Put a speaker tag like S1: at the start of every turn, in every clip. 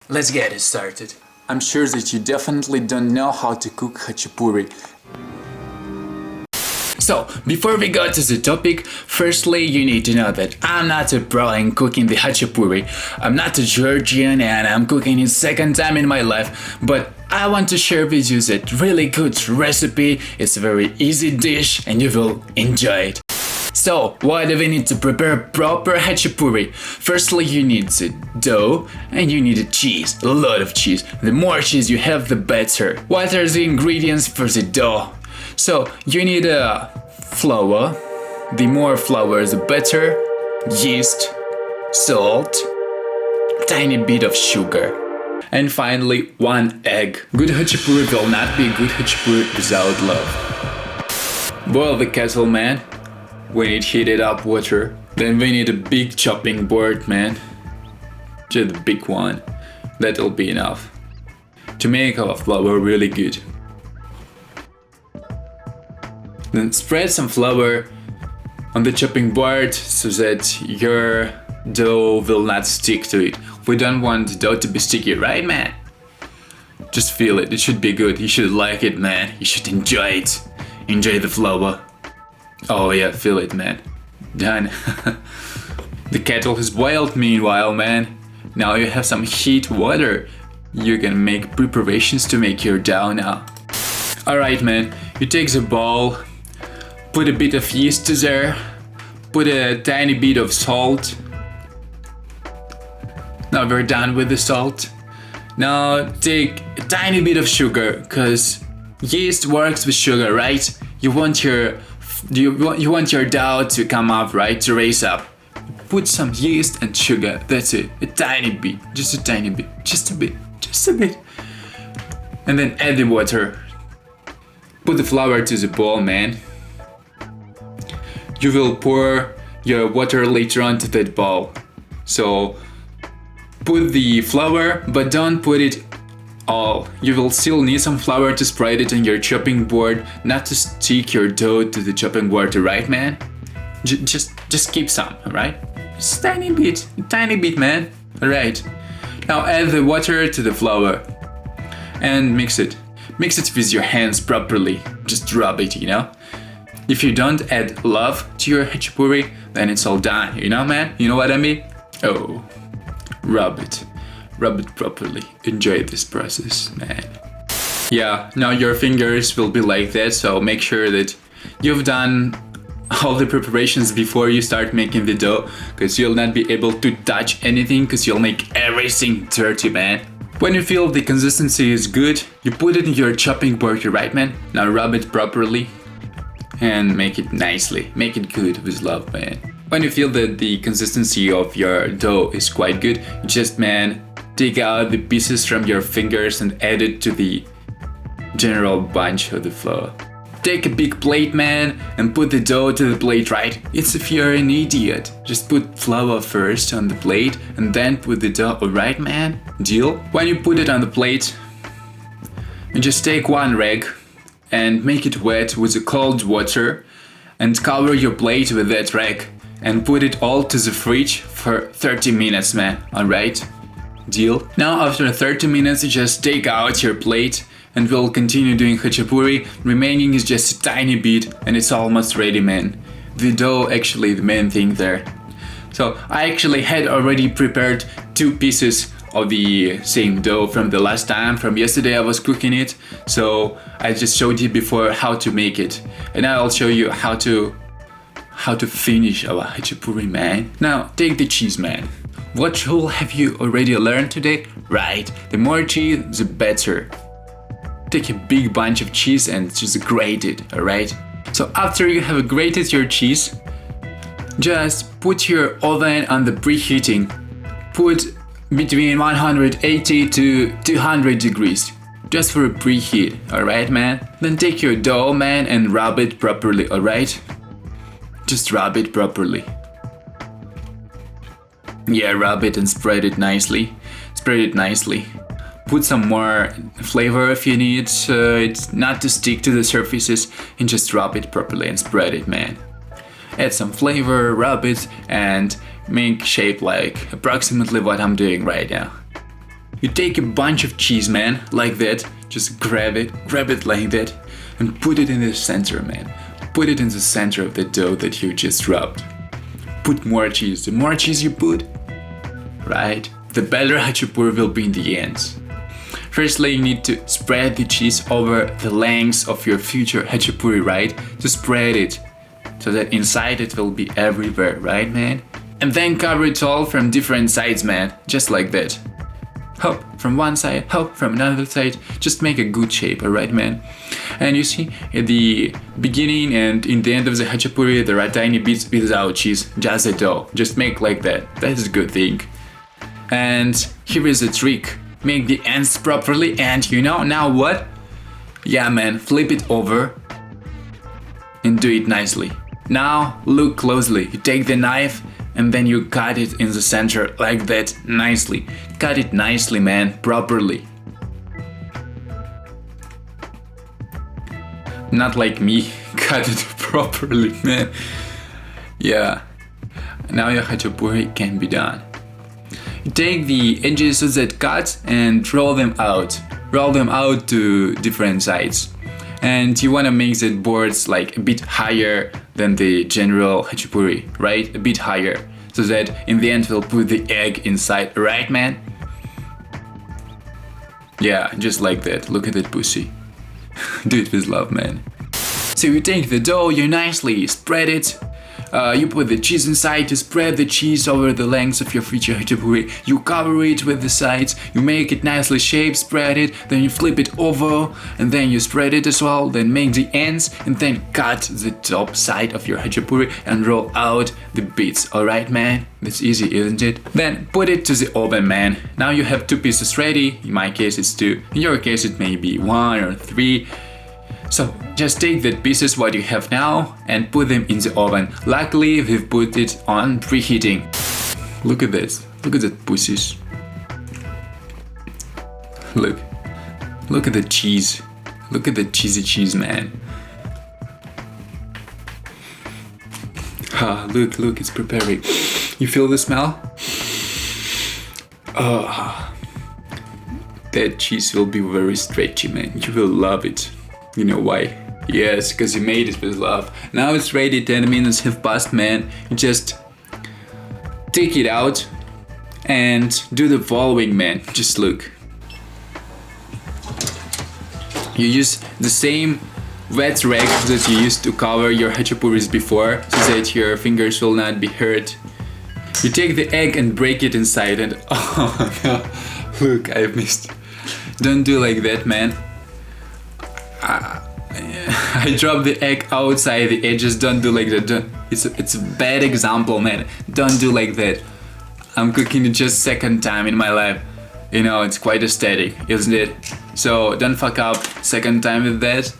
S1: Let's get it started.
S2: I'm sure that you definitely don't know how to cook khachapuri.
S1: So, before we go to the topic, firstly you need to know that I'm not a pro in cooking the Khachapuri. I'm not a Georgian and I'm cooking it second time in my life, but I want to share with you that really good recipe. It's a very easy dish and you will enjoy it. So, why do we need to prepare proper Khachapuri? Firstly, you need the dough and you need a cheese, a lot of cheese. The more cheese you have, the better. What are the ingredients for the dough? So, you need a flour, the more flour the better, yeast, salt, tiny bit of sugar, and finally 1 egg. Good Khachapuri will not be good Khachapuri without love. Boil the kettle, man. We need heated up water. Then we need a big chopping board, man. Just a big one. That'll be enough to make our flour really good. Then spread some flour on the chopping board so that your dough will not stick to it. We don't want the dough to be sticky, right, man? Just feel it. It should be good. You should like it, man. You should enjoy it. Enjoy the flour. Oh yeah, feel it, man. Done. The kettle has boiled meanwhile, man. Now you have some heat water. You can make preparations to make your dough now. Alright, man. You take the bowl. Put a bit of yeast there, put a tiny bit of salt. Now we're done with the salt. Now take a tiny bit of sugar, cause yeast works with sugar, right? You want your dough to come up, right? To raise up. Put some yeast and sugar. That's it. A tiny bit, just a tiny bit, just a bit. And then add the water. Put the flour to the bowl, man. You will pour your water later on to that bowl. So put the flour, but don't put it all. You will still need some flour to spread it on your chopping board, not to stick your dough to the chopping board, right, man? Just keep some, alright? Just tiny bit, man. Alright. Now add the water to the flour and mix it. Mix it with your hands properly. Just rub it, you know? If you don't add love to your Khachapuri, then it's all done, you know, man? You know what I mean? Oh, rub it properly. Enjoy this process, man. Yeah, now your fingers will be like that, so make sure that you've done all the preparations before you start making the dough, because you'll not be able to touch anything, because you'll make everything dirty, man. When you feel the consistency is good, you put it in your chopping board, right, man? Now rub it properly. And make it nicely. Make it good with love, man. When you feel that the consistency of your dough is quite good, just, man, take out the pieces from your fingers and add it to the general bunch of the flour. Take a big plate, man, and put the dough to the plate, right? It's if you're an idiot. Just put flour first on the plate and then put the dough, alright, man? Deal? When you put it on the plate, you just take 1 rag and make it wet with the cold water and cover your plate with that rag and put it all to the fridge for 30 minutes, man. Alright? Deal? Now after 30 minutes you just take out your plate and we'll continue doing Khachapuri. Remaining is just a tiny bit and it's almost ready, man. The dough actually the main thing there. So I actually had already prepared 2 pieces of the same dough from the last time, from yesterday I was cooking it. So I just showed you before how to make it. And now I'll show you how to finish our Khachapuri, man. Now take the cheese, man. What rule have you already learned today? Right, the more cheese the better. Take a big bunch of cheese and just grate it, alright? So after you have grated your cheese, just put your oven on the preheating. Put between 180 to 200 degrees, just for a preheat, alright, man? Then take your dough, man, and rub it properly, alright? Just rub it properly. Yeah, rub it and spread it nicely. Put some more flavor if you need it not to stick to the surfaces, and just rub it properly and spread it, man. Add some flavor, rub it, and make shape like approximately what I'm doing right now. You take a bunch of cheese, man, like that. Just grab it like that, and put it in the center, man. Put it in the center of the dough that you just rubbed. Put more cheese. The more cheese you put, right, the better Khachapuri will be in the end. Firstly, you need to spread the cheese over the length of your future Khachapuri, right? To spread it, so that inside it will be everywhere, right, man? And then cover it all from different sides, man, just like that. Hop from one side, hop from another side, just make a good shape, alright, man? And you see, at the beginning and in the end of the Khachapuri, there are tiny bits without cheese, just the dough. Just make like that, that's a good thing. And here is a trick. Make the ends properly, and you know, now what? Yeah, man, flip it over and do it nicely. Now, look closely. You take the knife and then you cut it in the center like that, nicely. Cut it nicely, man, properly. Not like me, cut it properly, man. Yeah, now your Khachapuri can be done. You take the edges of that cut and roll them out. Roll them out to different sides. And you want to make that boards like a bit higher than the general Khachapuri, right? A bit higher, so that in the end we'll put the egg inside, right, man? Yeah, just like that. Look at that pussy. Do it with love, man. So you take the dough, you nicely spread it. You put the cheese inside to spread the cheese over the length of your future Khachapuri. You cover it with the sides, you make it nicely shaped, spread it, then you flip it over, and then you spread it as well, then make the ends, and then cut the top side of your Khachapuri and roll out the bits, alright, man? That's easy, isn't it? Then put it to the oven, man. Now you have 2 pieces ready, in my case it's 2, in your case it may be 1 or 3. So just take the pieces what you have now and put them in the oven. Luckily we've put it on preheating. Look at this. Look at that pussies. Look at the cheese. Look at the cheesy cheese, man. Ah, look, it's preparing. You feel the smell? Oh, that cheese will be very stretchy, man. You will love it. You know why? Yes, because you made it with love. Now it's ready, 10 minutes have passed, man. You just take it out and do the following, man. Just look. You use the same wet rag that you used to cover your Khachapuris before, so that your fingers will not be hurt. You take the egg and break it inside and oh no, look, I missed. Don't do like that, man. I dropped the egg outside the edges. Don't do like that. It's a bad example, man. Don't do like that. I'm cooking it just second time in my life. You know, it's quite aesthetic, isn't it? So don't fuck up second time with that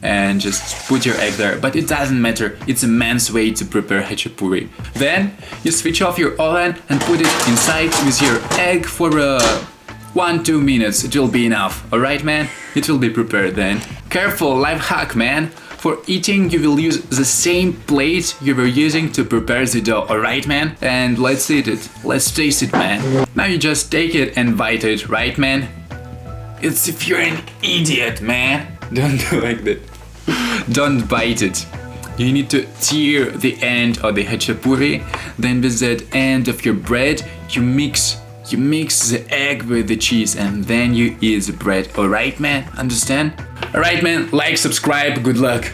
S1: and just put your egg there. But it doesn't matter. It's a man's way to prepare Khachapuri. Then you switch off your oven and put it inside with your egg for 1-2 minutes. It will be enough. Alright, man? It will be prepared then. Careful, life hack, man. For eating, you will use the same plate you were using to prepare the dough, alright, man? And let's eat it. Let's taste it, man. Now you just take it and bite it, right, man? It's if you're an idiot, man. Don't do like that. Don't bite it. You need to tear the end of the Khachapuri. Then with that end of your bread, you mix the egg with the cheese and then you eat the bread. Alright, man? Understand? Alright, man, like, subscribe, good luck.